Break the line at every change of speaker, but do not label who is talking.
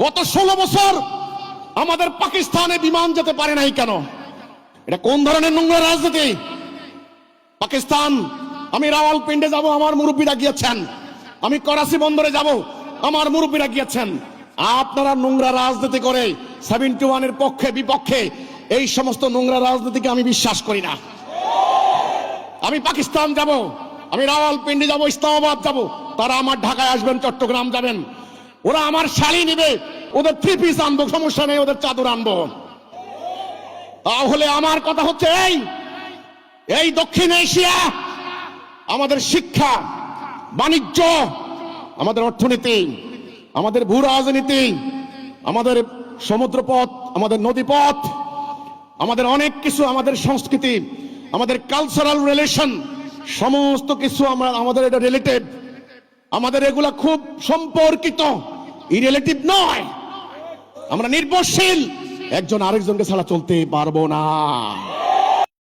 গত 16 বছর আমাদের পাকিস্তানে বিমান যেতে পারে নাই কেন? এটা কোন ধরনের নোংরা রাজনীতি? পাকিস্তান, আমি রাওয়ালপিন্ডি যাব, আমার মুরব্বীরা গিয়েছেন। আমি করাচি বন্দরে যাব, আমার মুরব্বীরা গিয়েছেন। আপনারা নোংরা রাজনীতি করে 71 এর পক্ষে বিপক্ষে, এই সমস্ত নোংরা রাজনীতিকে আমি বিশ্বাস করি না। আমি পাকিস্তান যাব, আমি রাওয়ালপিন্ডি যাব, ইসলামাবাদ যাব, তারা আমার ঢাকায় আসবেন, চট্টগ্রাম যাবেন, ওরা আমার শাড়ি নিবে, ওদের 3 পিস আনবো, সমস্যা নেই, ওদের চাদর আনবো। তাহলে আমার কথা হচ্ছে এই দক্ষিণ এশিয়া, আমাদের শিক্ষা, বাণিজ্য, আমাদের অর্থনীতি, আমাদের ভূ রাজনীতি, আমাদের সমুদ্রপথ, আমাদের নদীপথ, আমাদের অনেক কিছু, আমাদের সংস্কৃতি, আমাদের কালচারাল রিলেশন, সমস্ত কিছু আমাদের এটা রিলেটিভ, আমাদের এগুলা খুব সম্পর্কিত, ইরিলেটিভ নয়। আমরা নির্ভরশীল, একজন আরেকজনকে ছাড়া চলতে পারবো না।